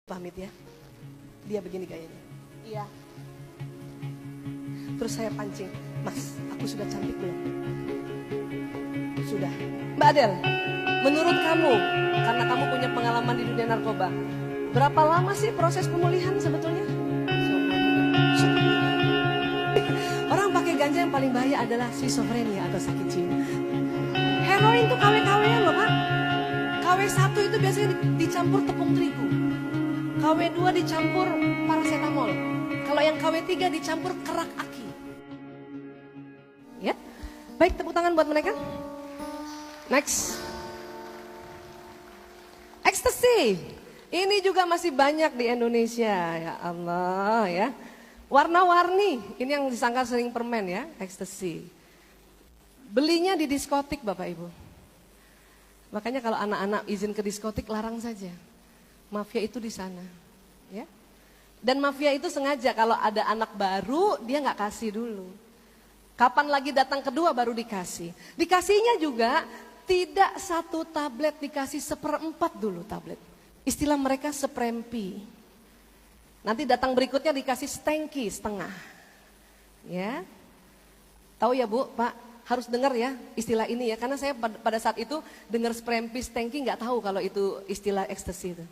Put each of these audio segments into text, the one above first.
Pamit ya. Dia begini gayanya. Iya. Terus saya pancing, Mas, aku sudah cantik belum? Sudah. Mbak Adel, menurut kamu, karena kamu punya pengalaman di dunia narkoba, berapa lama sih proses pemulihan sebetulnya? Orang pakai ganja yang paling bahaya adalah schizophrenia atau sakit jiwa. Heroin itu KW-KW-an loh Pak. KW1 itu biasanya dicampur tepung terigu. KW2 dicampur paracetamol. Kalau yang KW3 dicampur kerak aki. Ya, baik, tepuk tangan buat mereka. Next. Ecstasy. Ini juga masih banyak di Indonesia. Ya Allah ya. Warna-warni. Ini yang disangka sering permen ya. Ecstasy. Belinya di diskotik Bapak Ibu. Makanya kalau anak-anak izin ke diskotik larang saja. Mafia itu di sana. Ya. Dan mafia itu sengaja kalau ada anak baru dia nggak kasih dulu. Kapan lagi datang kedua baru dikasih. Dikasihnya juga tidak satu tablet, dikasih 1/4 dulu tablet. Istilah mereka seprempi. Nanti datang berikutnya dikasih stengki setengah. Ya. Tahu ya Bu, Pak, harus dengar ya istilah ini ya. Karena saya pada saat itu dengar sprempi, stengki nggak tahu kalau itu istilah ekstasi itu.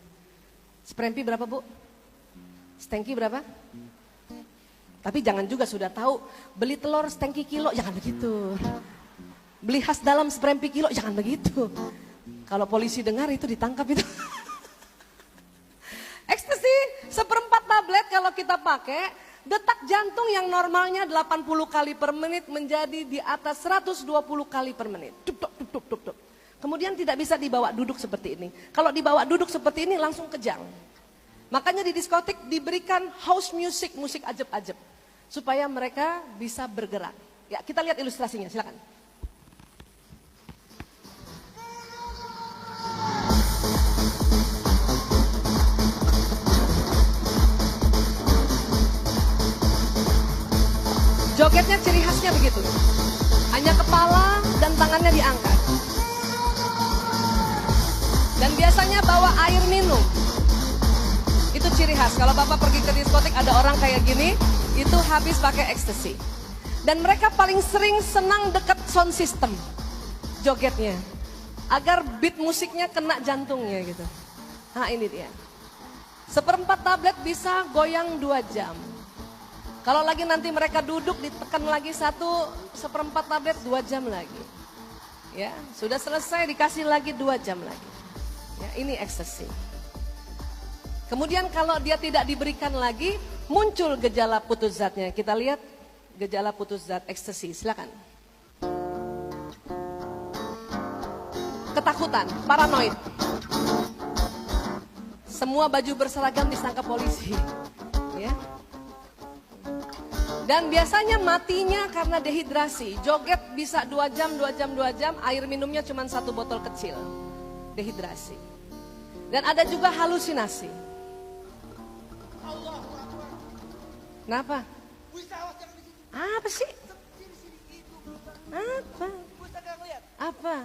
Sprempi berapa Bu? Stengki berapa? Tapi jangan juga sudah tahu beli telur stengki kilo, jangan begitu. Beli khas dalam sprempi kilo, jangan begitu. Kalau polisi dengar itu ditangkap itu. Ekstasi 1/4 tablet kalau kita pakai, detak jantung yang normalnya 80 kali per menit menjadi di atas 120 kali per menit. Dup, dup, dup, dup, dup. Kemudian tidak bisa dibawa duduk seperti ini. Kalau dibawa duduk seperti ini langsung kejang. Makanya di diskotik diberikan house music, musik ajeb-ajeb. Supaya mereka bisa bergerak. Ya, kita lihat ilustrasinya, silakan. Jogetnya ciri khasnya begitu. Hanya kepala dan tangannya diangkat. Dan biasanya bawa air minum. Itu ciri khas. Kalau Bapak pergi ke diskotik ada orang kayak gini, itu habis pakai ekstasi. Dan mereka paling sering senang dekat sound system. Jogetnya. Agar beat musiknya kena jantungnya gitu. Nah ini dia. 1/4 tablet bisa goyang 2 jam. Kalau lagi nanti mereka duduk ditekan lagi 1/4 tablet 2 jam lagi. Ya, sudah selesai dikasih lagi 2 jam lagi. Ya, ini ekstasi. Kemudian kalau dia tidak diberikan lagi, muncul gejala putus zatnya. Kita lihat gejala putus zat ekstasi, silakan. Ketakutan, paranoid. Semua baju berseragam disangka polisi. Ya. Dan biasanya matinya karena dehidrasi. Joget bisa 2 jam, 2 jam, 2 jam, air minumnya cuma 1 botol kecil. Dehidrasi. Dan ada juga halusinasi. Kenapa? Apa sih? Apa? Apa?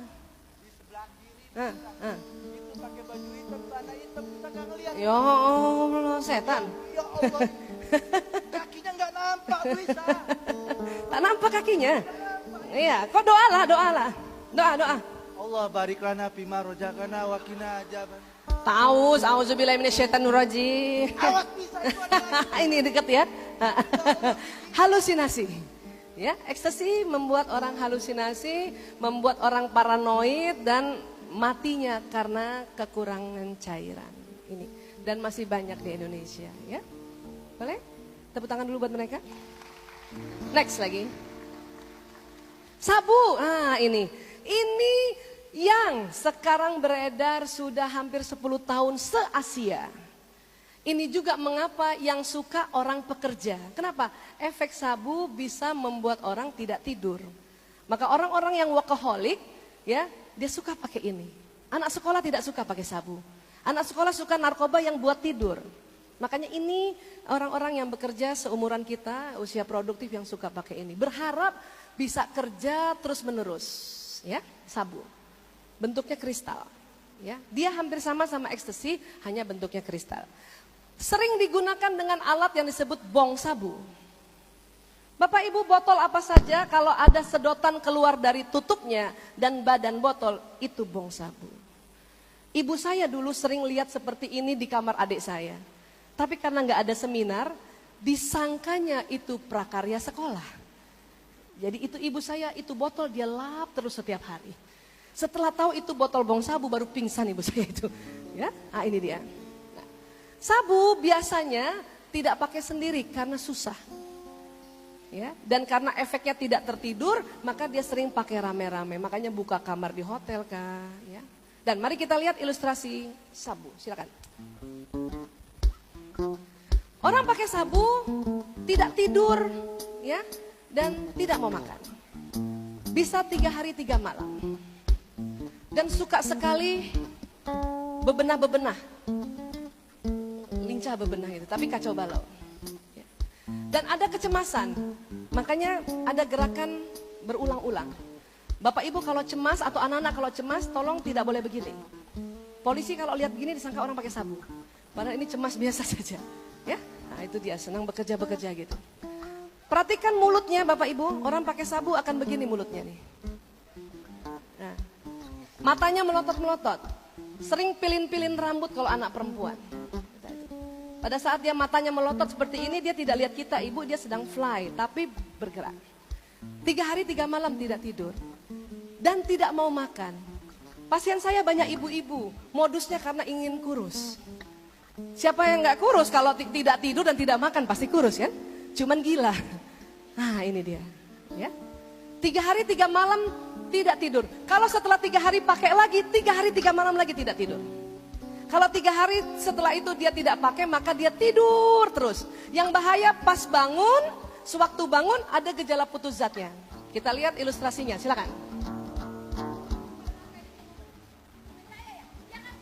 Itu pakai baju hitam, celana hitam, bisa nggak ngeliat. Ya Allah, setan. Ya Allah, kakinya nggak nampak, bisa. Tak nampak kakinya? Iya, kok doalah. Doa. Allah barik lana fima rojakana wakina ajaban. Taus, auzubillahi minasyaitonirrajim. Awas bisa itu ada lagi. Ini dekat ya. Halusinasi. Ya, ekstasi membuat orang halusinasi, membuat orang paranoid dan matinya karena kekurangan cairan. Ini dan masih banyak di Indonesia, ya. Boleh? Tepuk tangan dulu buat mereka. Next lagi. Sabu. Nah, ini yang sekarang beredar sudah hampir 10 tahun se-Asia. Ini juga mengapa yang suka orang pekerja. Kenapa? Efek sabu bisa membuat orang tidak tidur. Maka orang-orang yang workaholic, ya, dia suka pakai ini. Anak sekolah tidak suka pakai sabu. Anak sekolah suka narkoba yang buat tidur. Makanya ini orang-orang yang bekerja seumuran kita, usia produktif yang suka pakai ini. Berharap bisa kerja terus menerus, ya, sabu. Bentuknya kristal. Ya, dia hampir sama ekstasi, hanya bentuknya kristal. Sering digunakan dengan alat yang disebut bong sabu. Bapak Ibu, botol apa saja kalau ada sedotan keluar dari tutupnya dan badan botol, itu bong sabu. Ibu saya dulu sering lihat seperti ini di kamar adik saya. Tapi karena nggak ada seminar, disangkanya itu prakarya sekolah. Jadi itu ibu saya, itu botol dia lap terus setiap hari. Setelah tahu itu botol bong sabu baru pingsan ibu saya itu. Ya, ini dia. Nah, sabu biasanya tidak pakai sendiri karena susah. Ya, dan karena efeknya tidak tertidur, maka dia sering pakai rame-rame. Makanya buka kamar di hotel kah, ya. Dan mari kita lihat ilustrasi sabu. Silakan. Orang pakai sabu tidak tidur, ya, dan tidak mau makan. Bisa 3 hari 3 malam. Dan suka sekali bebenah-bebenah. Lincah bebenah itu, tapi kacau balau. Ya. Dan ada kecemasan, makanya ada gerakan berulang-ulang. Bapak Ibu kalau cemas atau anak-anak kalau cemas, tolong tidak boleh begini. Polisi kalau lihat begini disangka orang pakai sabu. Padahal ini cemas biasa saja. Ya, nah itu dia, senang bekerja gitu. Perhatikan mulutnya Bapak Ibu, orang pakai sabu akan begini mulutnya nih. Nah, matanya melotot-melotot, sering pilin-pilin rambut kalau anak perempuan. Pada saat dia matanya melotot seperti ini, dia tidak lihat kita, ibu, dia sedang fly, tapi bergerak. 3 hari 3 malam tidak tidur, dan tidak mau makan. Pasien saya banyak ibu-ibu, modusnya karena ingin kurus. Siapa yang nggak kurus kalau tidak tidur dan tidak makan, pasti kurus kan? Cuman gila. Nah ini dia. Ya. 3 hari 3 malam tidak tidur. Kalau setelah 3 hari pakai lagi, 3 hari 3 malam lagi tidak tidur. Kalau 3 hari setelah itu dia tidak pakai, maka dia tidur terus. Yang bahaya pas bangun, sewaktu bangun ada gejala putus zatnya. Kita lihat ilustrasinya, silakan.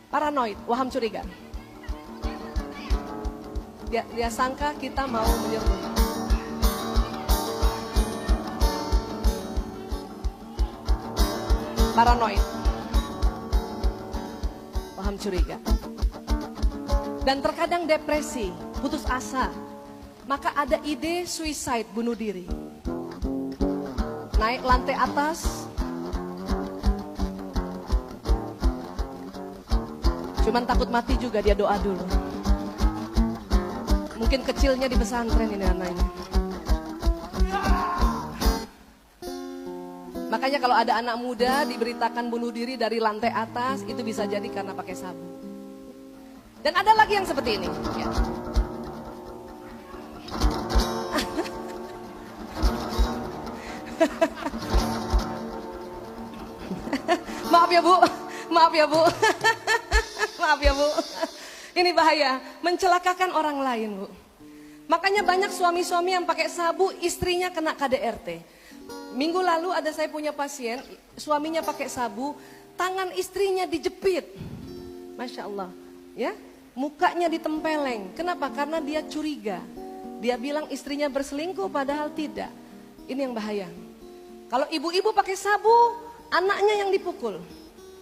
Paranoid, waham curiga. Dia sangka kita mau menyerbu. Paranoid, paham curiga, dan terkadang depresi, putus asa, maka ada ide suicide, bunuh diri, naik lantai atas, cuman takut mati juga dia doa dulu, mungkin kecilnya di pesantren ini anaknya. Makanya kalau ada anak muda diberitakan bunuh diri dari lantai atas, itu bisa jadi karena pakai sabu. Dan ada lagi yang seperti ini. Ya. Maaf ya Bu, maaf ya Bu, maaf ya Bu. Ini bahaya, mencelakakan orang lain Bu. Makanya banyak suami-suami yang pakai sabu, istrinya kena KDRT. Minggu lalu ada saya punya pasien, suaminya pakai sabu, tangan istrinya dijepit. Masya Allah, ya, mukanya ditempeleng. Kenapa? Karena dia curiga. Dia bilang istrinya berselingkuh padahal tidak. Ini yang bahaya. Kalau ibu-ibu pakai sabu, anaknya yang dipukul,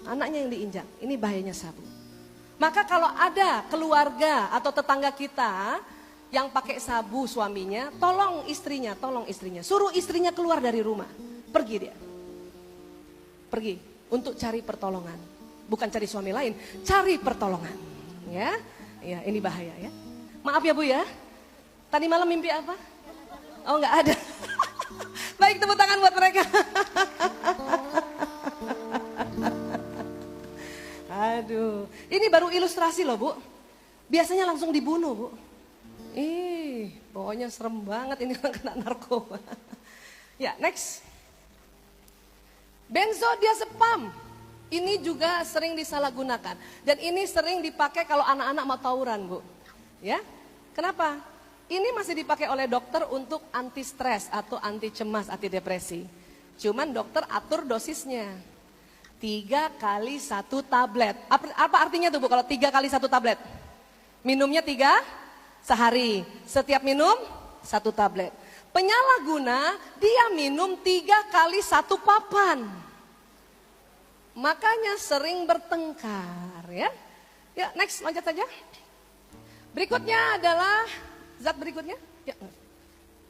anaknya yang diinjak. Ini bahayanya sabu. Maka kalau ada keluarga atau tetangga kita yang pakai sabu suaminya, tolong istrinya, suruh istrinya keluar dari rumah, pergi dia, pergi untuk cari pertolongan, bukan cari suami lain, cari pertolongan, ya, ya ini bahaya ya. Maaf ya Bu ya, tadi malam mimpi apa? Oh nggak ada. Baik, tepuk tangan buat mereka. Aduh, ini baru ilustrasi loh Bu, biasanya langsung dibunuh Bu. Pokoknya serem banget ini orang kena narkoba. Ya, next. Benzodiazepam. Ini juga sering disalahgunakan. Dan ini sering dipakai kalau anak-anak mau tawuran, Bu. Ya. Kenapa? Ini masih dipakai oleh dokter untuk anti stres atau anti cemas, anti depresi. Cuman dokter atur dosisnya. 3 kali 1 tablet. Apa artinya tuh Bu kalau 3 kali 1 tablet? Minumnya 3 sehari, setiap minum 1 tablet. Penyalahguna dia minum 3 kali 1 papan. makanya sering bertengkar ya. Ya, next lanjut saja. Berikutnya adalah zat berikutnya. Ya.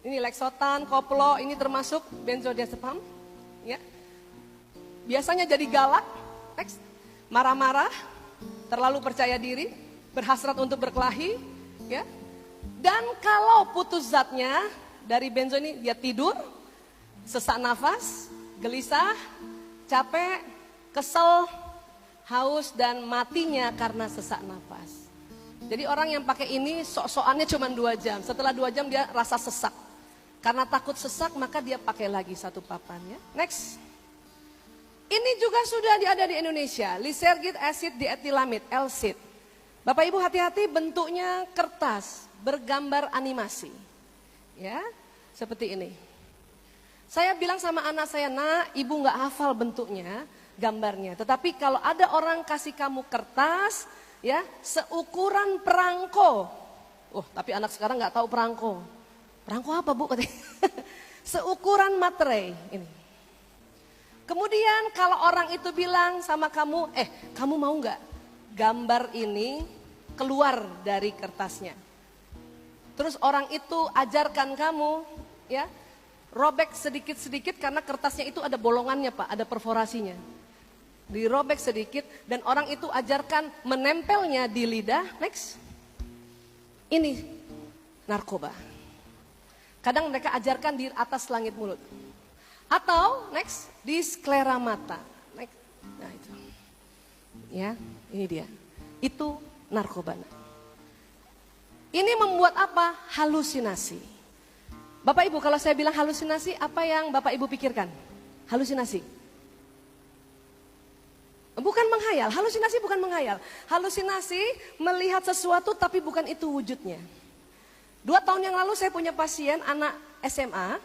Ini Lexotan, koplo, ini termasuk benzodiazepam. Ya. Biasanya jadi galak, next. Marah-marah, terlalu percaya diri, berhasrat untuk berkelahi, ya. Dan kalau putus zatnya dari benzo ini dia tidur, sesak nafas, gelisah, capek, kesel, haus dan matinya karena sesak nafas. Jadi orang yang pakai ini sok-sokannya cuma 2 jam. Setelah 2 jam dia rasa sesak. Karena takut sesak maka dia pakai lagi 1 papan ya. Next. Ini juga sudah ada di Indonesia. Lysergic acid diethylamide, LSID. Bapak Ibu hati-hati bentuknya kertas bergambar animasi. Ya, seperti ini. Saya bilang sama anak saya, "Nak, ibu nggak hafal bentuknya, gambarnya. Tetapi kalau ada orang kasih kamu kertas, ya, seukuran perangko." Oh, tapi anak sekarang nggak tahu perangko. Perangko apa, Bu? Seukuran materai ini. Kemudian kalau orang itu bilang sama kamu, kamu mau nggak gambar ini keluar dari kertasnya? Terus orang itu ajarkan kamu, ya, robek sedikit-sedikit karena kertasnya itu ada bolongannya Pak, ada perforasinya. Dirobek sedikit dan orang itu ajarkan menempelnya di lidah, next. Ini narkoba. Kadang mereka ajarkan di atas langit mulut. Atau next, di sklera mata. Next. Nah itu. Ya, ini dia. Itu narkoba. Ini membuat apa? Halusinasi. Bapak Ibu kalau saya bilang halusinasi, apa yang Bapak Ibu pikirkan? Halusinasi. Bukan menghayal, halusinasi bukan menghayal. Halusinasi melihat sesuatu tapi bukan itu wujudnya. 2 tahun yang lalu saya punya pasien anak SMA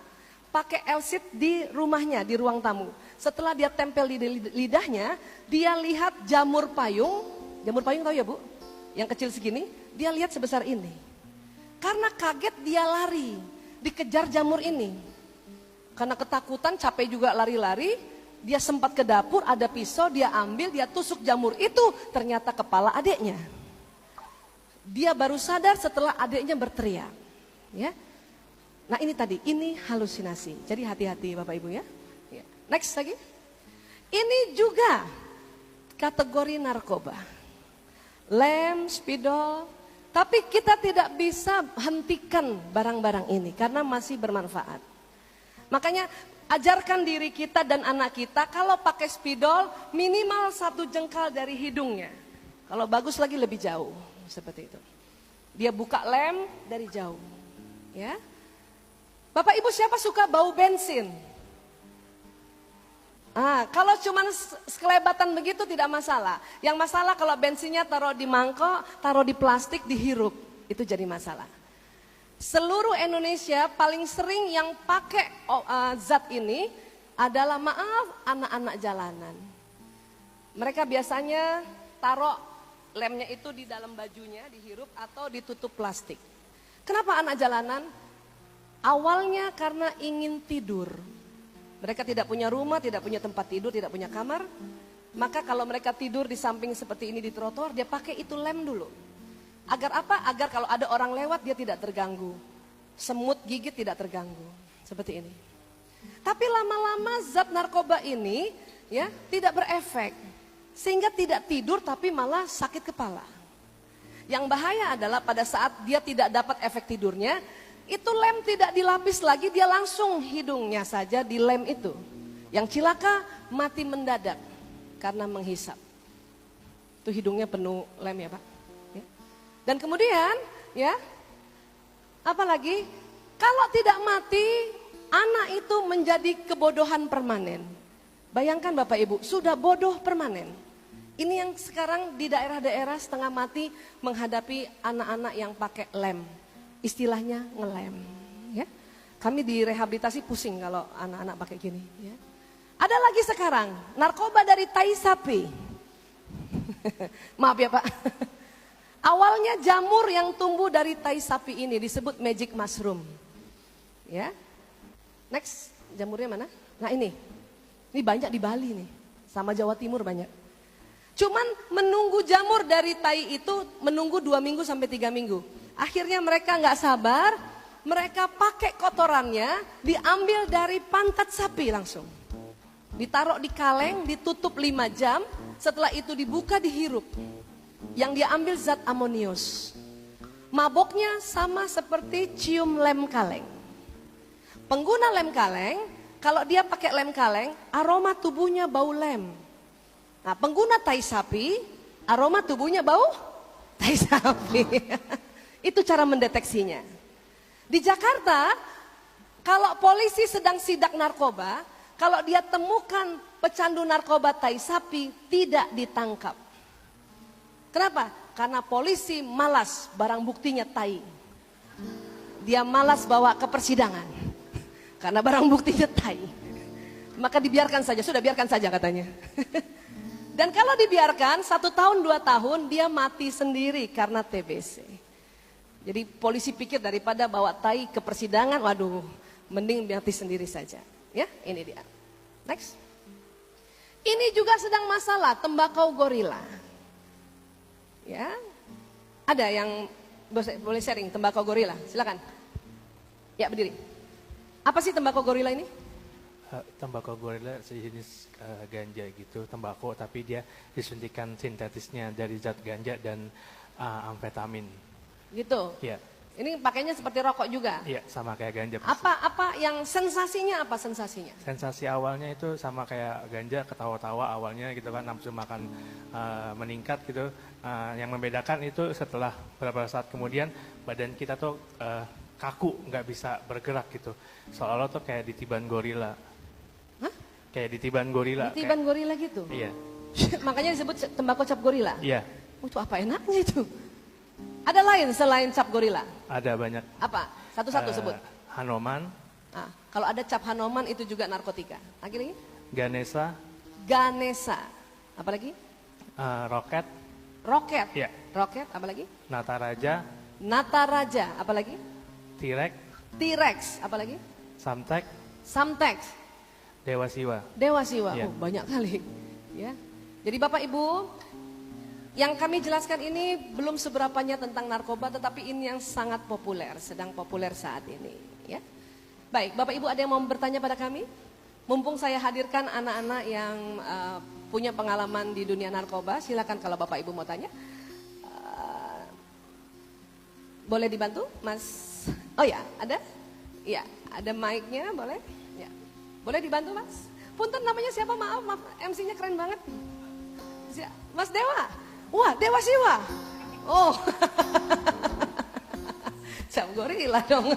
pakai LSID di rumahnya, di ruang tamu. Setelah dia tempel di lidahnya, dia lihat jamur payung tahu ya Bu? Yang kecil segini, dia lihat sebesar ini. Karena kaget dia lari, dikejar jamur ini. Karena ketakutan, capek juga lari-lari, dia sempat ke dapur, ada pisau, dia ambil, dia tusuk jamur itu, ternyata kepala adiknya. Dia baru sadar setelah adiknya berteriak. Ya. Nah ini tadi, ini halusinasi. Jadi hati-hati Bapak Ibu ya. Next lagi. Ini juga kategori narkoba. Lem, spidol. Tapi kita tidak bisa hentikan barang-barang ini karena masih bermanfaat. Makanya ajarkan diri kita dan anak kita kalau pakai spidol minimal 1 jengkal dari hidungnya. Kalau bagus lagi lebih jauh. Seperti itu. Dia buka lem dari jauh. Ya. Bapak Ibu siapa suka bau bensin? Kalau cuma sekelebatan begitu tidak masalah. Yang masalah kalau bensinnya taruh di mangkok, taruh di plastik, dihirup. Itu jadi masalah. Seluruh Indonesia paling sering yang pakai zat ini adalah anak-anak jalanan. Mereka biasanya taruh lemnya itu di dalam bajunya, dihirup atau ditutup plastik. Kenapa anak jalanan? Awalnya karena ingin tidur. Mereka tidak punya rumah, tidak punya tempat tidur, tidak punya kamar. Maka kalau mereka tidur di samping seperti ini di trotoar, dia pakai itu lem dulu. Agar apa? Agar kalau ada orang lewat dia tidak terganggu. Semut gigit tidak terganggu. Seperti ini. Tapi lama-lama zat narkoba ini ya tidak berefek. Sehingga tidak tidur tapi malah sakit kepala. Yang bahaya adalah pada saat dia tidak dapat efek tidurnya, itu lem tidak dilapis lagi, dia langsung hidungnya saja di lem itu. Yang cilaka mati mendadak karena menghisap. Itu hidungnya penuh lem ya Pak. Ya. Dan kemudian ya, apalagi kalau tidak mati, anak itu menjadi kebodohan permanen. Bayangkan Bapak Ibu, sudah bodoh permanen. Ini yang sekarang di daerah-daerah setengah mati menghadapi anak-anak yang pakai lem. Istilahnya ngelem. Ya. Kami di rehabilitasi pusing kalau anak-anak pakai gini. Ya. Ada lagi sekarang, narkoba dari tai sapi. Maaf ya Pak. Awalnya jamur yang tumbuh dari tai sapi ini disebut magic mushroom. Ya. Next, jamurnya mana? Nah ini banyak di Bali nih. sama Jawa Timur banyak. Cuman menunggu jamur dari tai itu menunggu 2 minggu sampai 3 minggu. Akhirnya mereka nggak sabar, mereka pakai kotorannya diambil dari pantat sapi langsung. Ditaruh di kaleng, ditutup 5 jam, setelah itu dibuka dihirup. Yang dia ambil zat amonius. Maboknya sama seperti cium lem kaleng. Pengguna lem kaleng, kalau dia pakai lem kaleng, aroma tubuhnya bau lem. Nah, pengguna tai sapi, aroma tubuhnya bau tai sapi. Itu cara mendeteksinya. Di Jakarta, kalau polisi sedang sidak narkoba, kalau dia temukan pecandu narkoba tai sapi, tidak ditangkap. Kenapa? Karena polisi malas barang buktinya tai. Dia malas bawa ke persidangan. Karena barang buktinya tai. Maka dibiarkan saja, sudah biarkan saja katanya. Dan kalau dibiarkan 1 tahun 2 tahun dia mati sendiri karena TBC. Jadi polisi pikir daripada bawa tai ke persidangan, waduh mending mati sendiri saja. Ya, ini dia. Next. Ini juga sedang masalah tembakau gorila. Ya, ada yang boleh sharing tembakau gorila, silakan. Ya berdiri. Apa sih tembakau gorila ini? Tembakau gorila sejenis ganja gitu, tembakau tapi dia disuntikan sintetisnya dari zat ganja dan amfetamin. Gitu. Iya. Ini pakainya seperti rokok juga. Iya, sama kayak ganja. Apa yang sensasinya apa sensasinya? Sensasi awalnya itu sama kayak ganja, ketawa-tawa awalnya gitu kan, nafsu makan meningkat gitu. Yang membedakan itu setelah beberapa saat kemudian badan kita tuh kaku, nggak bisa bergerak gitu. Seolah-olah tuh kayak ditiban gorila. Hah? Kayak ditiban gorila. Ditiban gorila gitu? Iya. Makanya disebut tembakau cap gorila? Iya. Itu apa enaknya itu? Ada lain selain cap gorila? Ada banyak. Apa? Satu-satu sebut. Hanoman. Nah, kalau ada cap Hanoman itu juga narkotika. Lagi? Ganesa. Ganesa. Apa lagi? Roket. Roket. Iya. Roket, apa lagi? Nataraja. Nataraja, apa lagi? T-Rex. T-Rex, apa lagi? Samtek. Samtex. Dewa Siwa. Dewa Siwa. Iya. Oh, banyak kali. Ya. Jadi Bapak Ibu, yang kami jelaskan ini belum seberapanya tentang narkoba, tetapi ini yang sangat populer, sedang populer saat ini. Ya. Baik, Bapak Ibu ada yang mau bertanya pada kami? Mumpung saya hadirkan anak-anak yang punya pengalaman di dunia narkoba, silakan kalau Bapak Ibu mau tanya. Boleh dibantu, Mas? Oh ya, ada? Iya, ada mic-nya, boleh? Ya. Boleh dibantu, Mas? Punten namanya siapa? Maaf, MC-nya keren banget. Mas Dewa? Wah, Dewa Siwa. Oh. Cap gorila dong.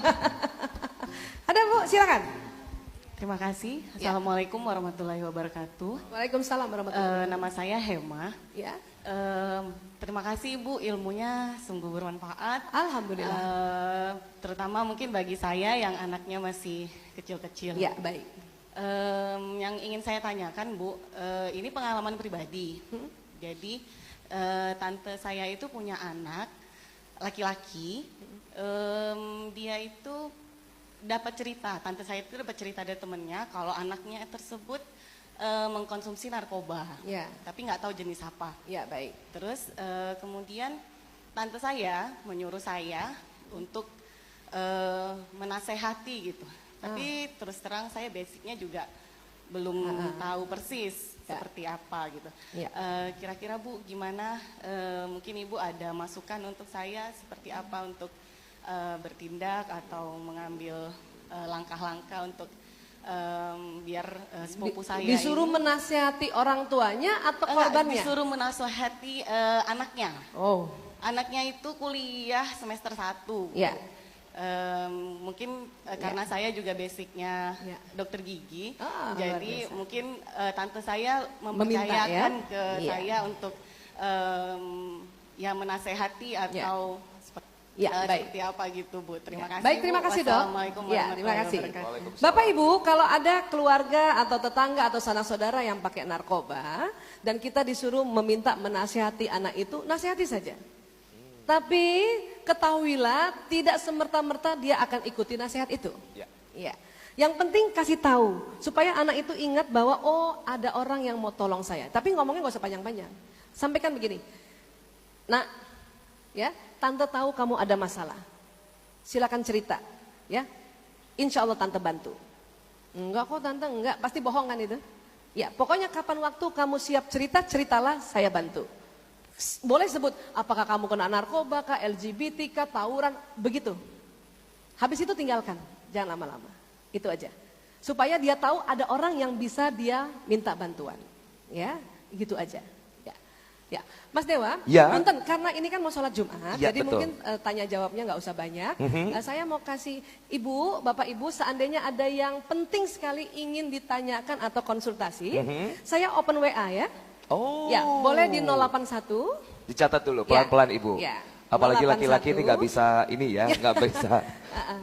Ada Bu, silakan. Terima kasih. Ya. Assalamualaikum warahmatullahi wabarakatuh. Waalaikumsalam warahmatullahi wabarakatuh. Nama saya Hema. Ya. Terima kasih Ibu, ilmunya sungguh bermanfaat. Alhamdulillah. Terutama mungkin bagi saya yang anaknya masih kecil-kecil. Ya, baik. Yang ingin saya tanyakan Bu, ini pengalaman pribadi. Jadi tante saya itu punya anak laki-laki. Dia itu dapat cerita, tante saya itu dapat cerita dari temennya kalau anaknya tersebut mengkonsumsi narkoba, Ya. tapi nggak tahu jenis apa. Ya, baik. Terus kemudian tante saya menyuruh saya untuk menasehati gitu. Tapi terus terang saya basicnya juga belum tahu persis Ya. seperti apa gitu. Ya. Kira-kira Bu gimana? Mungkin Ibu ada masukan untuk saya seperti apa untuk bertindak atau mengambil langkah-langkah untuk biar sepupu saya Disuruh ini, menasihati orang tuanya atau korbannya? disuruh menasehati anaknya. Oh, Anaknya itu kuliah semester 1. ya. Mungkin karena saya juga basicnya Ya. dokter gigi, Ah, luar jadi biasa. mungkin tante saya Meminta, mempercayakan ya? ke Iya. saya untuk ya menasehati atau Ya, baik. seperti apa gitu Bu. Terima kasih. Baik, Bu. terima kasih Dok. Wassalamualaikum Ya, terima warahmatullahi kasih. wabarakatuh. Bapak Ibu, kalau ada keluarga atau tetangga atau sanak saudara yang pakai narkoba dan kita disuruh meminta menasihati anak itu, nasihati saja. Tapi ketahuilah tidak semerta-merta dia akan ikuti nasihat itu. Ya. Iya. Yang penting kasih tahu supaya anak itu ingat bahwa oh ada orang yang mau tolong saya. Tapi ngomongnya gak usah panjang-panjang. Sampaikan begini, nak, ya, tante tahu kamu ada masalah. Silakan cerita, ya. Insya Allah tante bantu. Enggak kok tante, enggak, pasti bohong kan itu. Ya, pokoknya kapan waktu kamu siap cerita, ceritalah, saya bantu. Boleh sebut apakah kamu kena narkoba kah, LGBT kah, tawuran, begitu. Habis itu tinggalkan, jangan lama-lama. Itu aja. Supaya dia tahu ada orang yang bisa dia minta bantuan. Ya, gitu aja. Ya. Ya. Mas Dewa, Ya. punten karena ini kan mau sholat Jumat, Ya, jadi betul. mungkin tanya jawabnya nggak usah banyak. Saya mau kasih Ibu, Bapak Ibu, seandainya ada yang penting sekali ingin ditanyakan atau konsultasi, saya open WA ya. Oh. Ya, boleh di 081. Dicatat dulu Ya. pelan-pelan Ibu. Ya. Apalagi laki-laki ini nggak bisa ini ya, nggak bisa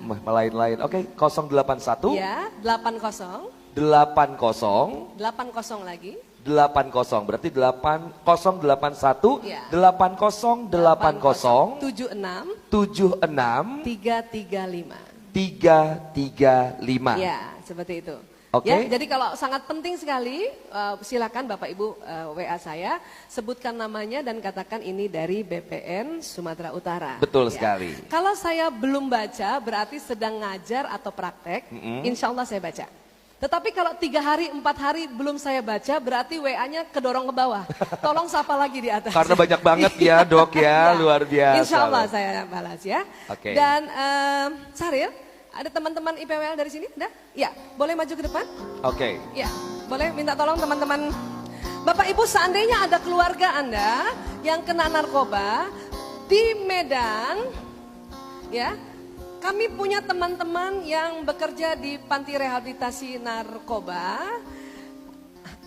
melain-lain. Oke, 081 Ya, 80 80 80 lagi. 80 berarti 8081 Ya. 8080 76 76 335. 335. Ya, seperti itu. Oke. Ya, jadi kalau sangat penting sekali, silakan Bapak Ibu WA saya, sebutkan namanya dan katakan ini dari BPN Sumatera Utara. Betul Ya. sekali. Kalau saya belum baca, berarti sedang ngajar atau praktek, insya Allah saya baca. Tetapi kalau 3 hari, 4 hari belum saya baca, berarti WA-nya kedorong ke bawah. Tolong sapa lagi di atas. Karena banyak banget ya Dok ya, luar biasa. Insya Allah saya balas ya. Oke. Dan Saril, ada teman-teman IPWL dari sini? Udah? Ya, boleh maju ke depan? Oke. Ya, boleh minta tolong teman-teman. Bapak Ibu, seandainya ada keluarga Anda yang kena narkoba di Medan, ya, kami punya teman-teman yang bekerja di panti rehabilitasi narkoba.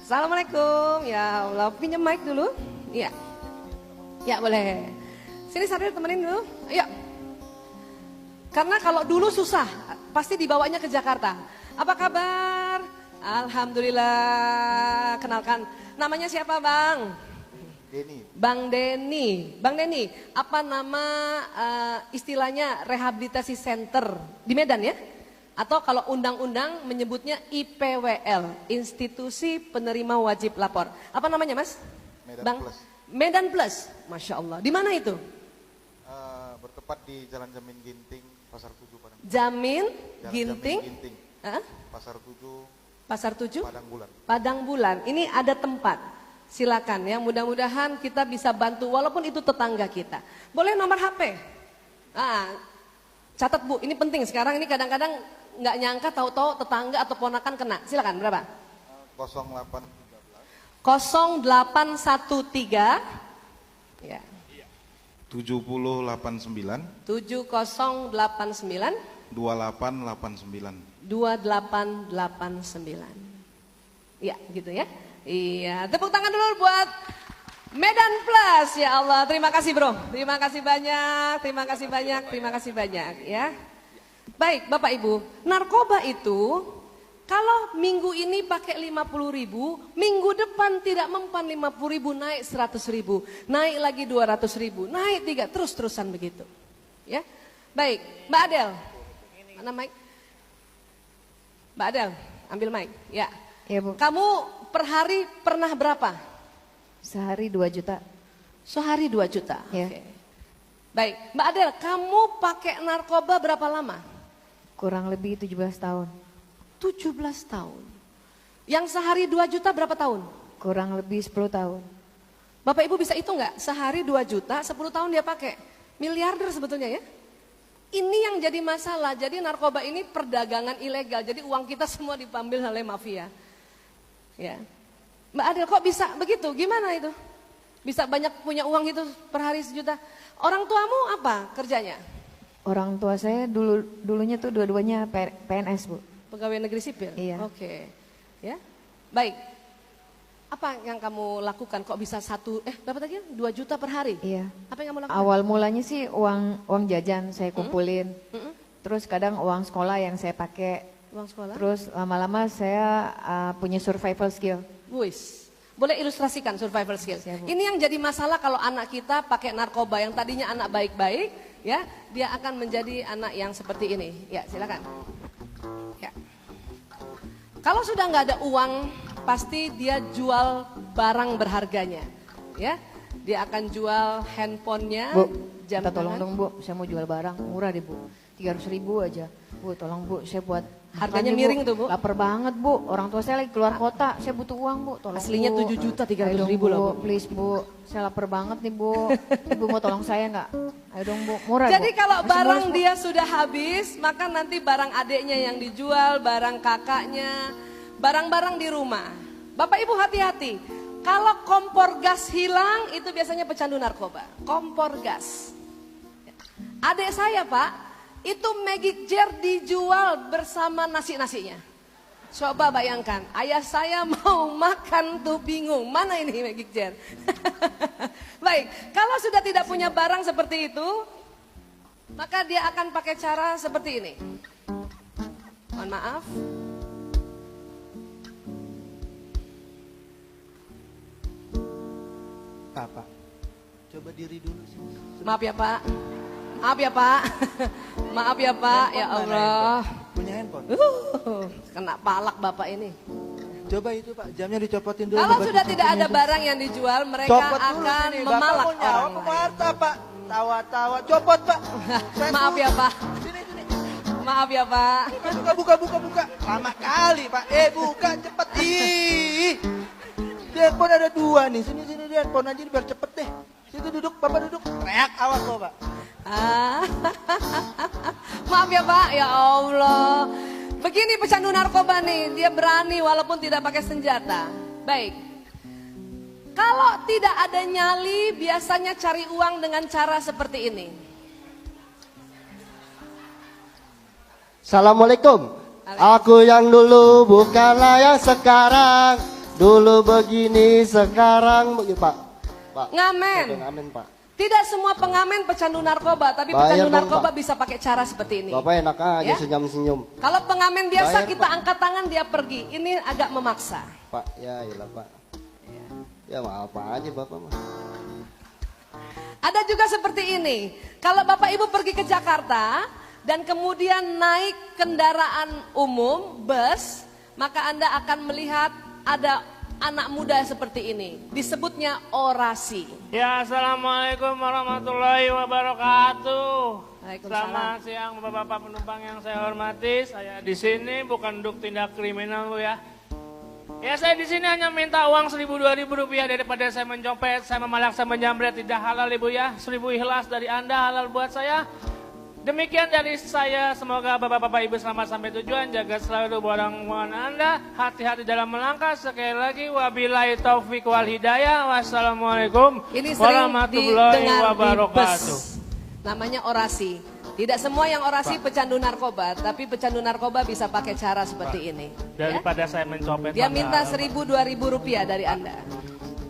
Assalamualaikum, ya Allah, pinjam mic dulu. Ya, ya boleh. Sini Saril temenin dulu, ayo. Karena kalau dulu susah, pasti dibawanya ke Jakarta. Apa kabar? Alhamdulillah. Kenalkan, namanya siapa Bang? Denny. Bang Denny. Bang Denny, apa nama istilahnya rehabilitasi center di Medan ya? Atau kalau undang-undang menyebutnya IPWL, Institusi Penerima Wajib Lapor. Apa namanya Mas? Medan Bang? Plus. Medan Plus. Masya Allah. Di mana itu? Bertepat di Jalan Jamin Ginting, Pasar 7 Padang. Jamin, Jalan Ginting, Jamin Ginting, Hah? Pasar 7, Pasar 7, Padang Bulan. Padang Bulan. Ini ada tempat. Silakan ya, mudah-mudahan kita bisa bantu walaupun itu tetangga kita. Boleh nomor HP? Catat Bu, ini penting sekarang ini kadang-kadang nggak nyangka tahu-tahu tetangga atau ponakan kena. Silakan berapa? 0813 0813 ya. 7089 7089 2889. 2889. Ya, gitu ya. Iya, tepuk tangan dulu buat Medan Plus ya Allah. Terima kasih Bro. Terima kasih banyak, terima kasih banyak, terima kasih banyak ya. Baik, Bapak Ibu, narkoba itu kalau minggu ini pakai 50.000, minggu depan tidak mempan 50.000 naik 100.000, naik lagi 200.000, naik 3 terus-terusan begitu. Ya. Baik, Mbak Adel. Mana mic? Mbak Adel, ambil mic. Ya. Ya Bu, Kamu per hari pernah berapa? sehari 2 juta. Sehari 2 juta. Ya. Oke. Baik, Mbak Adel, kamu pakai narkoba berapa lama? Kurang lebih 17 tahun. 17 tahun. Yang sehari 2 juta berapa tahun? Kurang lebih 10 tahun. Bapak Ibu bisa hitung nggak? Sehari 2 juta, 10 tahun dia pakai. Miliarder sebetulnya ya. Ini yang jadi masalah. Jadi narkoba ini perdagangan ilegal. Jadi uang kita semua diambil oleh mafia. Ya. Mbak Adel kok bisa begitu? Gimana itu? Bisa banyak punya uang itu per hari 1 juta. Orang tuamu apa kerjanya? Orang tua saya dulunya tuh dua-duanya PNS Bu. Pegawai negeri sipil? Iya. Oke. Ya. Baik. Apa yang kamu lakukan? Kok bisa berapa tadi? 2 juta per hari? Iya. Apa yang kamu lakukan? Awal mulanya sih uang jajan saya kumpulin. Terus kadang uang sekolah yang saya pakai. Uang sekolah? Terus lama-lama saya punya survival skill. Wis. Boleh ilustrasikan survival skill. Siap, Bu. Ini yang jadi masalah kalau anak kita pakai narkoba yang tadinya anak baik-baik, ya, dia akan menjadi anak yang seperti ini. Ya, silakan. Ya. Kalau sudah nggak ada uang, pasti dia jual barang berharganya, ya. Dia akan jual handphonenya, Bu, jam minta tolong tangan. dong Bu, saya mau jual barang murah deh Bu, 300.000 aja. Bu, tolong Bu, saya buat Harganya makan nih, miring tuh, Bu. Lapar banget Bu, orang tua saya lagi keluar kota, saya butuh uang Bu, tolong Aslinya Bu. 7.300.000 Ayo dong, loh, Bu. Please Bu, saya lapar banget nih Bu. Ibu mau tolong saya nggak? Ayo dong Bu, murah Jadi Bu. kalau Masih barang mulus, Bu. dia sudah habis, maka nanti barang adiknya yang dijual, barang kakaknya, barang-barang di rumah. Bapak Ibu hati-hati, kalau kompor gas hilang itu biasanya pecandu narkoba. Kompor gas. Adik saya Pak, itu Magic Jar dijual bersama nasi-nasinya. Coba bayangkan, ayah saya mau makan tuh bingung, mana ini Magic Jar? Baik, kalau sudah tidak punya barang seperti itu, maka dia akan pakai cara seperti ini. Mohon maaf. Apa? Coba diri dulu sih. Maaf ya Pak. Maaf ya Pak. Maaf ya Pak, ya Allah. Punya handphone. Kena palak Bapak ini. Coba itu Pak, jamnya dicopotin dulu. Kalau Bapak sudah tidak cicipin ada itu. barang yang dijual, mereka Copot dulu akan sini. memalak Bapak mau nyawa orang ke lain. mata Pak. Tawa-tawa, copot Pak. Saya Maaf ya Pak. Sini, sini. Maaf ya Pak. Buka. Lama kali Pak. Buka cepet. Ih. Di handphone ada 2 nih. Sini di handphone aja biar cepet deh. Situ duduk, Bapak duduk. Teriak awas lo Pak. Ah. Maaf ya Pak, ya Allah. Begini pecandu narkoba nih, dia berani walaupun tidak pakai senjata. Baik. Kalau tidak ada nyali, biasanya cari uang dengan cara seperti ini. Assalamualaikum. Aku yang dulu bukanlah yang sekarang. Dulu begini, sekarang Pak. Pak. Ngamen. Ngamen Pak. Tidak semua pengamen pecandu narkoba, tapi Bayar pecandu dong, narkoba Pak. bisa pakai cara seperti ini. Bapak enak aja Ya? senyum-senyum. Kalau pengamen biasa Bayar, kita Pak. angkat tangan dia pergi. Ini agak memaksa. Pak, ya iyalah Pak. Ya maaf aja Bapak mah. Ada juga seperti ini. Kalau Bapak Ibu pergi ke Jakarta dan kemudian naik kendaraan umum, bus, maka Anda akan melihat ada anak muda seperti ini. Disebutnya orasi. Ya, assalamualaikum warahmatullahi wabarakatuh. Waalaikumsalam. Selamat siang bapak-bapak penumpang yang saya hormati. Saya di sini bukan untuk tindak kriminal Bu ya. Ya saya di sini hanya minta uang 1.000-2.000 rupiah daripada saya mencopet, saya memalak, saya menjamret, tidak halal Ibu ya. 1.000 ikhlas dari Anda halal buat saya. Demikian dari saya, semoga bapak-bapak ibu selamat sampai tujuan, jaga selalu barang-barang Anda, hati-hati dalam melangkah, sekali lagi wabillahi taufik wal hidayah, wassalamualaikum Ini sering warahmatullahi didengar di wabarakatuh. bus. Namanya orasi. Tidak semua yang orasi pecandu narkoba, tapi pecandu narkoba bisa pakai cara seperti ini. Ya? Daripada saya mencopet, Dia Pak, minta nggak- 1.000-2.000 rupiah dari Anda.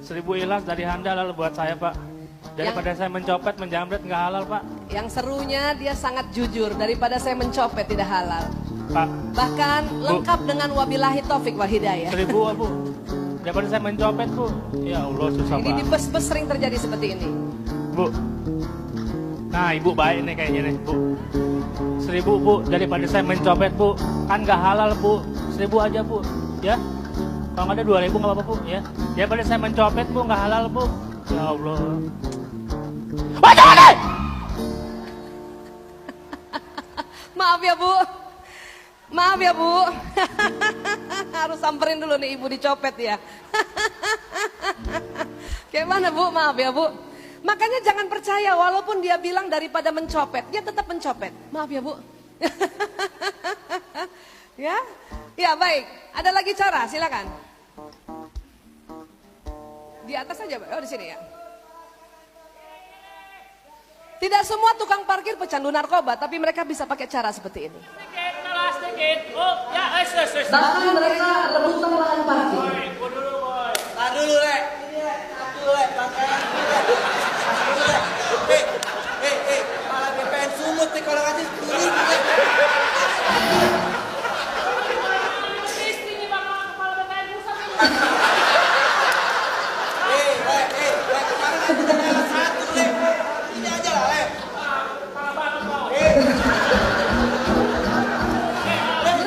1.000 ikhlas dari Anda lalu buat saya Pak. Daripada saya mencopet, menjamret nggak halal Pak. Yang serunya dia sangat jujur, daripada saya mencopet tidak halal. Pak, Bahkan lengkap dengan wabillahi taufik wal hidayah. 1.000 Bu. Daripada saya mencopet Bu. Ya Allah susah Ini di Pak. bus-bus sering terjadi seperti ini. Bu. Nah ibu baik nih kayaknya nih Bu. 1.000 Bu, daripada saya mencopet Bu. Kan nggak halal Bu. 1.000 aja Bu. Ya. Kalau nggak ada 2.000 nggak apa-apa Bu. Ya. Daripada saya mencopet Bu, nggak halal Bu. Ya Allah. Wah jangan deh! Maaf ya Bu. Maaf ya Bu. Harus samperin dulu nih ibu dicopet ya. Kayak mana Bu? Maaf ya Bu. Makanya jangan percaya walaupun dia bilang daripada mencopet, dia tetap mencopet. Maaf ya Bu. Ya? Ya baik. Ada lagi cara, silakan. Di atas aja, oh di sini ya. Tidak semua tukang parkir pecandu narkoba, tapi mereka bisa pakai cara seperti ini. Sedikit, kelas sedikit. Oh, ya, Bahkan mereka rebutan lahan parkir. Tar dulu, Rek. Satu, Rek. Malah BPN sumut nih kalau ngasih turun. Ini aja lah, Rek.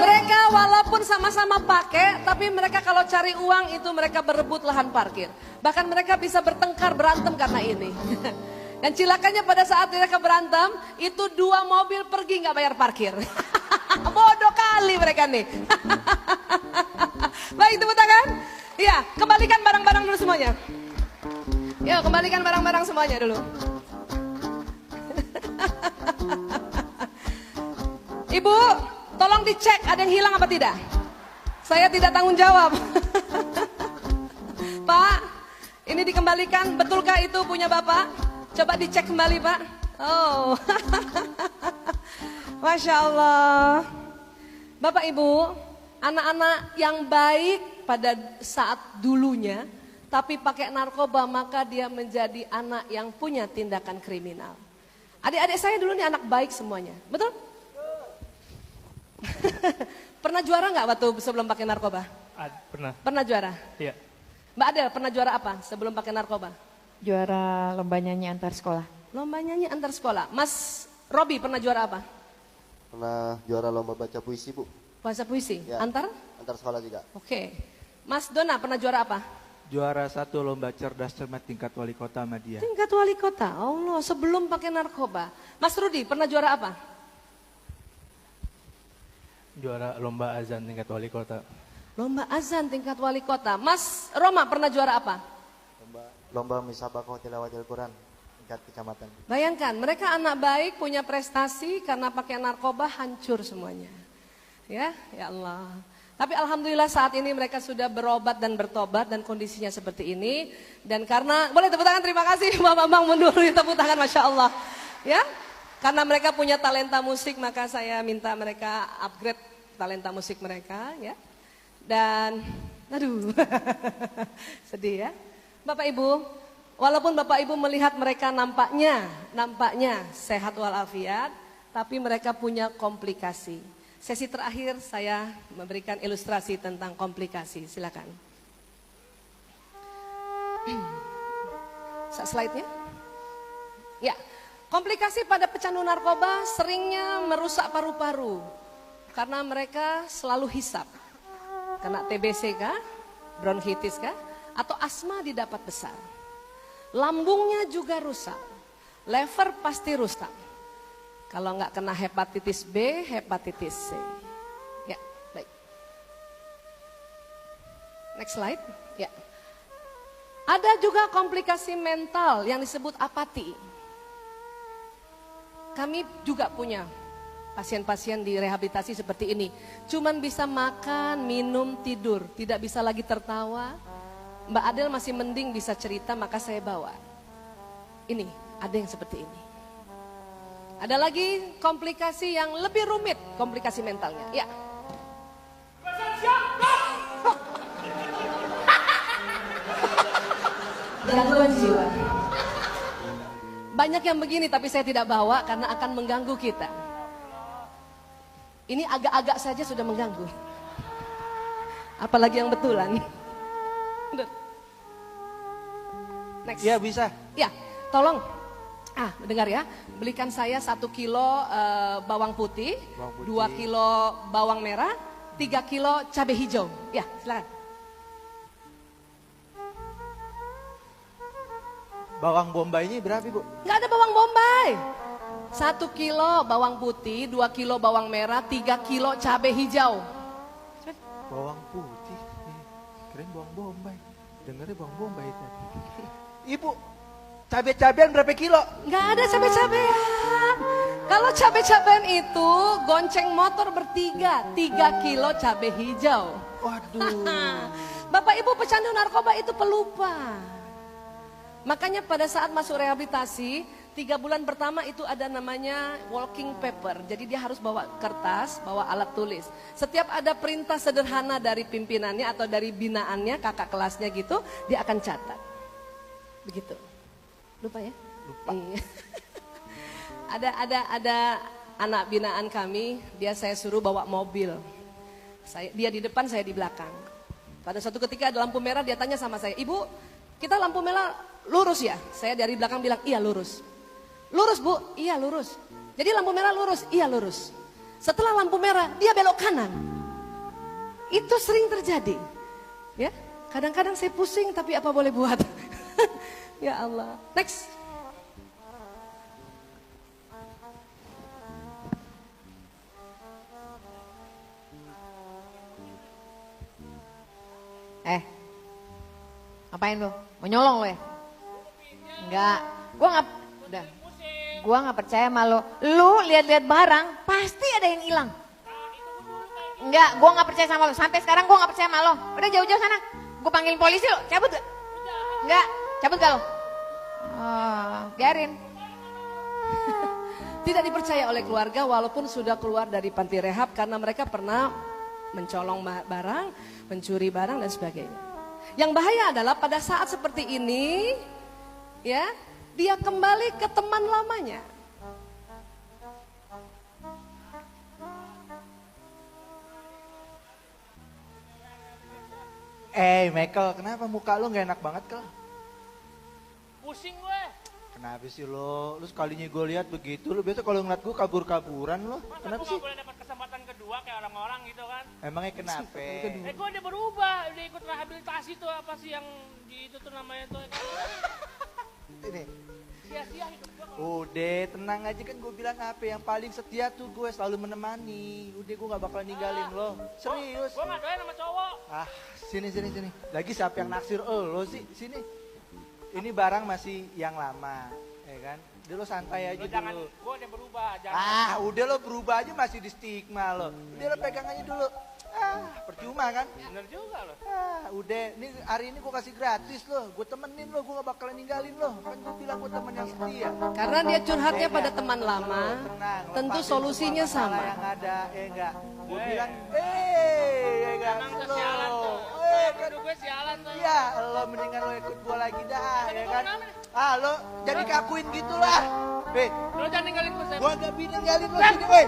Mereka walaupun sama-sama pakai, tapi mereka kalau cari uang itu mereka berebut lahan parkir. Bahkan mereka bisa bertengkar, berantem karena ini. Dan cilakanya pada saat mereka berantem, itu 2 mobil pergi nggak bayar parkir. Bodoh kali mereka nih. Baik, tepuk tangan. Ya, kembalikan barang-barang dulu semuanya. Ya, kembalikan barang-barang semuanya dulu. Ibu, tolong dicek ada yang hilang apa tidak. Saya tidak tanggung jawab. Pak, ini dikembalikan, betulkah itu punya Bapak? Coba dicek kembali Pak. Oh, Masya Allah. Bapak Ibu, anak-anak yang baik pada saat dulunya, tapi pakai narkoba maka dia menjadi anak yang punya tindakan kriminal. Adik-adik saya dulu nih anak baik semuanya, betul? Pernah juara nggak waktu sebelum pakai narkoba? Pernah. Pernah juara? Iya. Mbak Adel pernah juara apa sebelum pakai narkoba? Juara lomba nyanyi antar sekolah. Lomba nyanyi antar sekolah. Mas Robi pernah juara apa? Pernah juara lomba baca puisi, Bu. Bahasa puisi? Ya. Antar sekolah juga. Oke. Mas Dona pernah juara apa? Juara 1 lomba cerdas cermat tingkat wali kota Madia. Tingkat wali kota. Allah, sebelum pakai narkoba. Mas Rudi pernah juara apa? Juara lomba azan tingkat wali kota. Lomba azan tingkat wali kota. Mas Roma pernah juara apa? Lomba Misabakoh Tilawatil Quran tingkat kecamatan. Bayangkan, mereka anak baik, punya prestasi, karena pakai narkoba hancur semuanya. Ya Allah. Tapi alhamdulillah saat ini mereka sudah berobat dan bertobat dan kondisinya seperti ini. Dan karena, boleh tepuk tangan, terima kasih Bapak Bang mundur, tepuk tangan, Masya Allah. Ya, karena mereka punya talenta musik, maka saya minta mereka upgrade talenta musik mereka, ya. Dan, aduh, sedih ya. Bapak Ibu, walaupun Bapak Ibu melihat mereka nampaknya sehat walafiat, tapi mereka punya komplikasi. Sesi terakhir saya memberikan ilustrasi tentang komplikasi, silakan. Slide-nya. Ya, komplikasi pada pecandu narkoba seringnya merusak paru-paru karena mereka selalu hisap. Kena TBC kah, bronkitis kah, atau asma didapat besar. Lambungnya juga rusak, liver pasti rusak. Kalau nggak kena hepatitis B, hepatitis C. Ya, baik. Next slide. Ya. Ada juga komplikasi mental yang disebut apati. Kami juga punya pasien-pasien di rehabilitasi seperti ini. Cuman bisa makan, minum, tidur. Tidak bisa lagi tertawa. Mbak Adel masih mending bisa cerita, maka saya bawa. Ini, ada yang seperti ini. Ada lagi komplikasi yang lebih rumit, komplikasi mentalnya. Ya. Gangguan jiwa. Banyak yang begini tapi saya tidak bawa karena akan mengganggu kita. Ini agak-agak saja sudah mengganggu. Apalagi yang betulan. Next. Iya bisa. Ya, tolong. Dengar ya. Belikan saya 1 kilo bawang putih, 2 kilo bawang merah, 3 kilo cabai hijau. Ya, silakan. Bawang bombay ini berapa, Bu? Nggak ada bawang bombay. 1 kilo bawang putih, 2 kilo bawang merah, 3 kilo cabai hijau. Bawang putih. Keren bawang bombay. Dengarnya bawang bombay tadi. Ibu, cabai-cabean berapa kilo? Nggak ada cabai-cabean. Kalau cabai-cabean itu gonceng motor bertiga, 3 kilo cabai hijau. Waduh. Bapak Ibu pecandu narkoba itu pelupa. Makanya pada saat masuk rehabilitasi, 3 bulan pertama itu ada namanya walking paper. Jadi dia harus bawa kertas, bawa alat tulis. Setiap ada perintah sederhana dari pimpinannya atau dari binaannya, kakak kelasnya gitu, dia akan catat. Begitu. Lupa ya? Lupa. Iya. ada anak binaan kami, dia saya suruh bawa mobil. Dia di depan, saya di belakang. Pada suatu ketika ada lampu merah, dia tanya sama saya, "Ibu, kita lampu merah lurus ya?" Saya dari belakang bilang, "Iya lurus." "Lurus Bu?" "Iya lurus." "Jadi lampu merah lurus?" "Iya lurus." Setelah lampu merah, dia belok kanan. Itu sering terjadi. Ya, kadang-kadang saya pusing tapi apa boleh buat. Ya Allah. Next. Ngapain lu? Mau nyolong lu ya? Enggak. Gua nggak percaya sama lo. Lu lihat-lihat barang, pasti ada yang hilang. Enggak, gua nggak percaya sama lo. Sampai sekarang gua nggak percaya sama lo. Udah jauh-jauh sana. Gua panggil polisi lo. Cabut gak? Enggak, cabut gak lo? Oh, biarin. Tidak dipercaya oleh keluarga walaupun sudah keluar dari panti rehab karena mereka pernah mencolong barang, mencuri barang dan sebagainya. Yang bahaya adalah pada saat seperti ini, ya, dia kembali ke teman lamanya. Michael, kenapa muka lu gak enak banget, Kel? Pusing gue. Kenapa sih lo? Lu sekalinya gue lihat begitu, lu biasa kalau ngeliat gue kabur-kaburan lo. Masa Kenapa gue sih? gak boleh dapat kesempatan kedua kayak orang-orang gitu kan? Emangnya kenapa? Gue udah berubah, udah ikut rehabilitasi tuh apa sih yang di itu tuh namanya tuh. Ini. Sia-sia hidup gue. Udah, tenang aja kan gue bilang apa yang paling setia tuh gue selalu menemani. Udah gue gak bakal ninggalin lo. Serius. Gue gak doyan sama cowok. Sini. Lagi siapa yang naksir lo sih? Sini. Ini barang masih yang lama, ya kan? Udah lo santai aja Lo jangan, dulu. gue udah berubah. Jangan. Udah lo berubah aja masih di stigma lo. Udah lo pegang aja dulu. Percuma kan? Bener juga lo. Udah, nih hari ini gue kasih gratis lo. Gue temenin lo, gue gak bakalan ninggalin lo. Kan gue bilang gue temen yang setia. Karena dia curhatnya pada teman lama, Tenang, tentu lepasin solusinya semua masalah sama. yang ada, ya enggak? Gue bilang, ya enggak? Emang Lo, kesialan tuh. kan? Hidup gue sialan tuh. Iya, lo mendingan lo ikut gue lagi dah, ya kan? kenapa Lo jadi kakuin gitulah. Lo jangan ninggalin gue. Gue gak ninggalin lo sini, woi.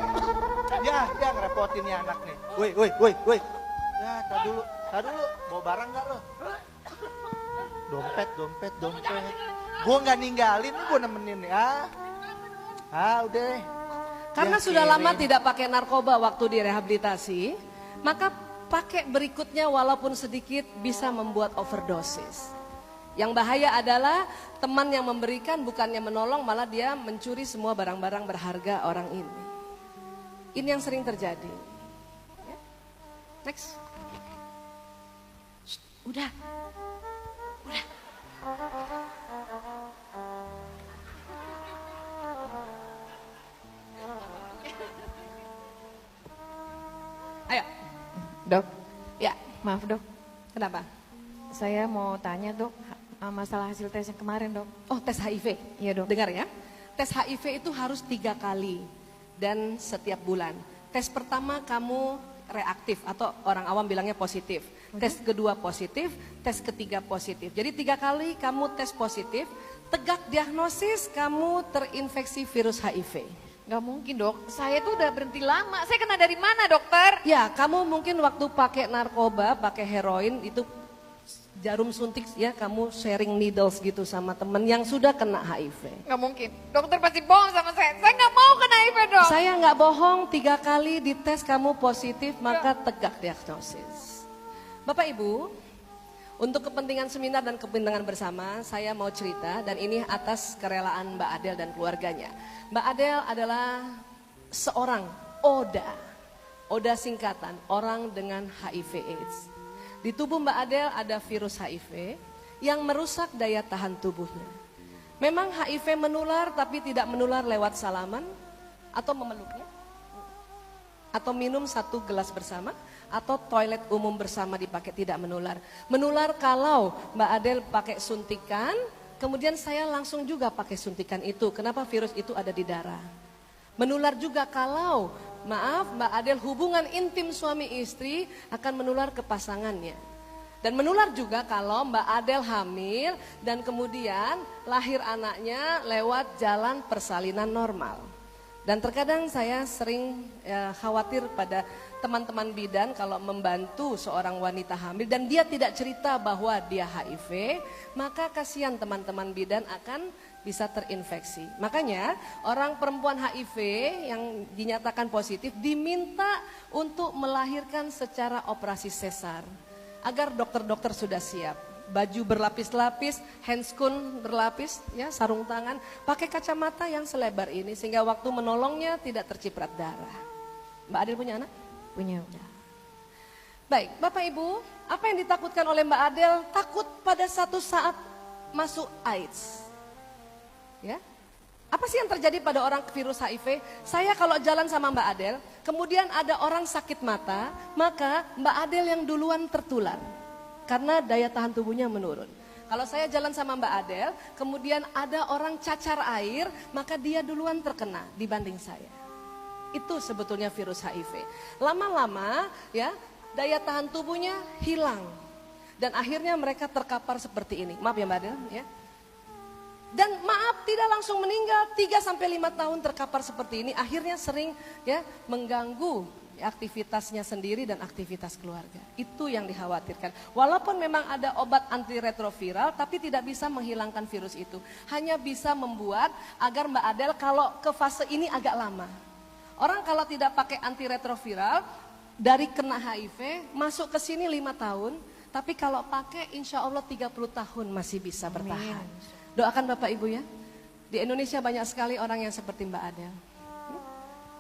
Ya, ngerepotin nih anak nih. Woi. Ya, tar dulu. Bawa barang gak lo? Dompet. Gue gak ninggalin nih, gue nemenin nih. Udah. Karena Ya, sudah lama kirim. tidak pakai narkoba waktu direhabilitasi, maka pakai berikutnya walaupun sedikit bisa membuat overdosis. Yang bahaya adalah teman yang memberikan bukannya menolong, malah dia mencuri semua barang-barang berharga orang ini. Ini yang sering terjadi. Ya. Next. Shh, udah. Ayo. Dok, Ya, maaf dok. kenapa? Saya mau tanya dok, masalah hasil tes yang kemarin dok. Oh, tes HIV. Iya dok. Dengar ya, tes HIV itu harus 3 kali dan setiap bulan. Tes pertama kamu reaktif atau orang awam bilangnya positif. Tes kedua positif, tes ketiga positif. Jadi 3 kali kamu tes positif, tegak diagnosis kamu terinfeksi virus HIV. Gak mungkin dok, saya tuh udah berhenti lama. Saya kena dari mana dokter? Ya, kamu mungkin waktu pakai narkoba, pakai heroin itu jarum suntik ya, kamu sharing needles gitu sama temen yang sudah kena HIV. Gak mungkin, dokter pasti bohong sama saya. Saya gak mau kena HIV dok. Saya nggak bohong, 3 kali dites kamu positif maka tegak diagnosis. Bapak Ibu, untuk kepentingan seminar dan kepentingan bersama, saya mau cerita dan ini atas kerelaan Mbak Adel dan keluarganya. Mbak Adel adalah seorang ODA singkatan, orang dengan HIV/AIDS. Di tubuh Mbak Adel ada virus HIV yang merusak daya tahan tubuhnya. Memang HIV menular tapi tidak menular lewat salaman atau memeluknya. Atau minum 1 gelas bersama atau toilet umum bersama dipakai, tidak menular. Menular kalau Mbak Adel pakai suntikan, kemudian saya langsung juga pakai suntikan itu. Kenapa virus itu ada di darah? Menular juga kalau, maaf Mbak Adel, hubungan intim suami istri akan menular ke pasangannya. Dan menular juga kalau Mbak Adel hamil dan kemudian lahir anaknya lewat jalan persalinan normal. Dan terkadang saya sering khawatir pada teman-teman bidan kalau membantu seorang wanita hamil dan dia tidak cerita bahwa dia HIV, maka kasihan teman-teman bidan akan bisa terinfeksi. Makanya orang perempuan HIV yang dinyatakan positif diminta untuk melahirkan secara operasi sesar. Agar dokter-dokter sudah siap. Baju berlapis-lapis, handscoon berlapis, ya, sarung tangan, pakai kacamata yang selebar ini sehingga waktu menolongnya tidak terciprat darah. Mbak Adel punya anak? Punya. Baik, Bapak Ibu, apa yang ditakutkan oleh Mbak Adel? Takut pada satu saat masuk AIDS. Ya, apa sih yang terjadi pada orang virus HIV? Saya kalau jalan sama Mbak Adel, kemudian ada orang sakit mata, maka Mbak Adel yang duluan tertular. Karena daya tahan tubuhnya menurun. Kalau saya jalan sama Mbak Adel, kemudian ada orang cacar air, maka dia duluan terkena dibanding saya. Itu sebetulnya virus HIV. Lama-lama ya, daya tahan tubuhnya hilang. Dan akhirnya mereka terkapar seperti ini. Maaf ya Mbak Adel ya. Dan maaf tidak langsung meninggal, 3-5 tahun terkapar seperti ini, akhirnya sering ya mengganggu aktivitasnya sendiri dan aktivitas keluarga. Itu yang dikhawatirkan. Walaupun memang ada obat antiretroviral, tapi tidak bisa menghilangkan virus itu. Hanya bisa membuat agar Mbak Adel kalau ke fase ini agak lama. Orang kalau tidak pakai antiretroviral, dari kena HIV, masuk ke sini 5 tahun, tapi kalau pakai insya Allah 30 tahun masih bisa bertahan. Doakan Bapak Ibu ya. Di Indonesia banyak sekali orang yang seperti Mbak Adel.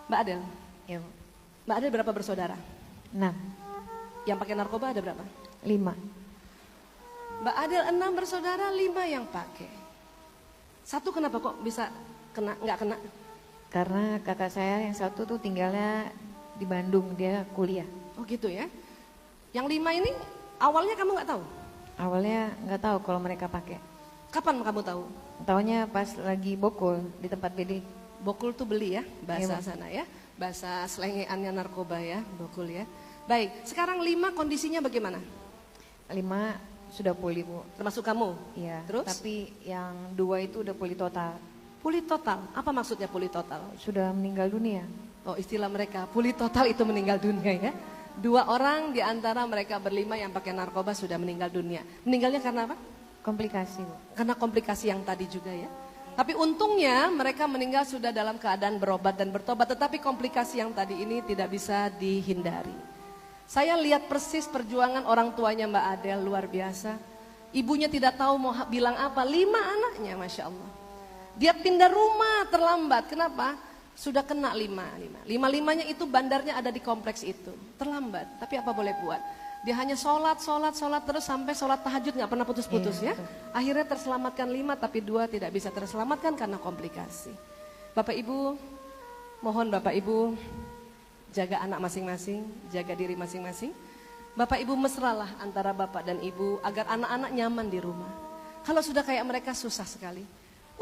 Mbak Adel? Ya. Mbak Adel berapa bersaudara? 6. Yang pakai narkoba ada berapa? 5. Mbak Adel 6 bersaudara, 5 yang pakai. Satu kenapa kok bisa kena, nggak kena? Karena kakak saya yang satu tuh tinggalnya di Bandung, dia kuliah. Oh gitu ya. Yang 5 ini awalnya kamu nggak tahu? Awalnya nggak tahu kalau mereka pakai. Kapan kamu tahu? Taunya pas lagi bokul di tempat BD. Bokul tuh beli ya, bahasa Iya, sana ya. Bahasa selengeannya narkoba ya, bokul ya. Baik, sekarang 5 kondisinya bagaimana? 5 sudah pulih Bu. Termasuk kamu? Iya. Terus? Tapi yang 2 itu udah pulih total. Pulih total, apa maksudnya pulih total? Sudah meninggal dunia. Oh istilah mereka, pulih total itu meninggal dunia ya. 2 orang di antara mereka berlima yang pakai narkoba sudah meninggal dunia. Meninggalnya karena apa? Komplikasi Bu. Karena komplikasi yang tadi juga ya. Tapi untungnya mereka meninggal sudah dalam keadaan berobat dan bertobat. Tetapi komplikasi yang tadi ini tidak bisa dihindari. Saya lihat persis perjuangan orang tuanya Mbak Adel luar biasa. Ibunya tidak tahu mau bilang apa. 5 anaknya Masya Allah. Dia pindah rumah terlambat. Kenapa? Sudah kena 5. 5-5-nya itu bandarnya ada di kompleks itu. Terlambat. Tapi apa boleh buat? Dia hanya sholat terus sampai sholat tahajud nggak pernah putus-putus ya. Akhirnya terselamatkan 5 tapi 2 tidak bisa terselamatkan karena komplikasi. Bapak Ibu, mohon Bapak Ibu jaga anak masing-masing, jaga diri masing-masing. Bapak Ibu mesralah antara Bapak dan Ibu agar anak-anak nyaman di rumah. Kalau sudah kayak mereka susah sekali.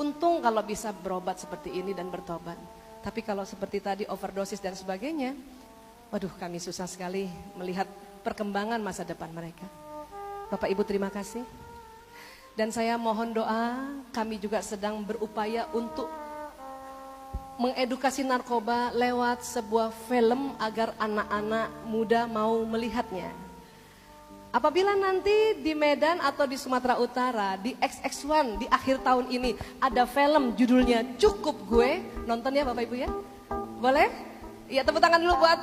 Untung kalau bisa berobat seperti ini dan bertobat. Tapi kalau seperti tadi overdosis dan sebagainya, waduh kami susah sekali melihat perkembangan masa depan mereka. Bapak Ibu terima kasih. Dan saya mohon doa, kami juga sedang berupaya untuk mengedukasi narkoba lewat sebuah film agar anak-anak muda mau melihatnya. Apabila nanti di Medan atau di Sumatera Utara, di XX1 di akhir tahun ini ada film judulnya Cukup Gue, nonton ya Bapak Ibu ya? Boleh? Iya tepuk tangan dulu buat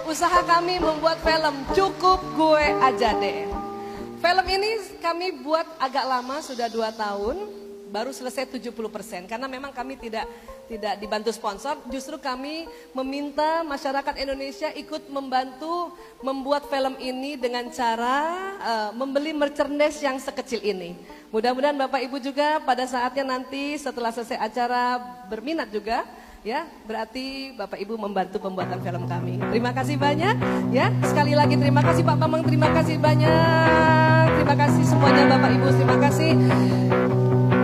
usaha kami membuat film Cukup Gue Aja Deh. Film ini kami buat agak lama, sudah 2 tahun, baru selesai 70%. Karena memang kami tidak dibantu sponsor, justru kami meminta masyarakat Indonesia ikut membantu membuat film ini dengan cara membeli merchandise yang sekecil ini. Mudah-mudahan Bapak Ibu juga pada saatnya nanti setelah selesai acara berminat juga. Ya, berarti Bapak Ibu membantu pembuatan film kami. Terima kasih banyak. Ya, sekali lagi terima kasih Pak Bambang, terima kasih banyak. Terima kasih semuanya Bapak Ibu, terima kasih.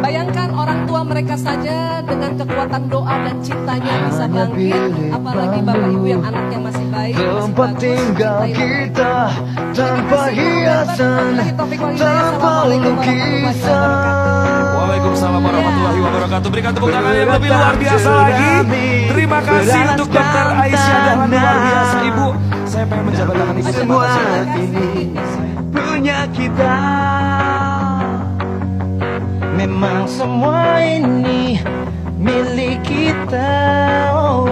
Bayangkan orang tua mereka saja dengan kekuatan doa dan cintanya bisa bangkit. Apalagi Bapak Ibu yang anaknya masih baik, tempat tinggal kita tanpa hiasan, tanpa lukisan. Waalaikumsalam warahmatullahi wabarakatuh. Berikan tepuk tangan yang lebih luar biasa lagi. Terima kasih untuk Dr. Aisyah Dahlan, luar biasa Ibu. Saya pengen menjabat tangan Ibu. Semua ini punya kita. Memang semua ini milik kita. Oh,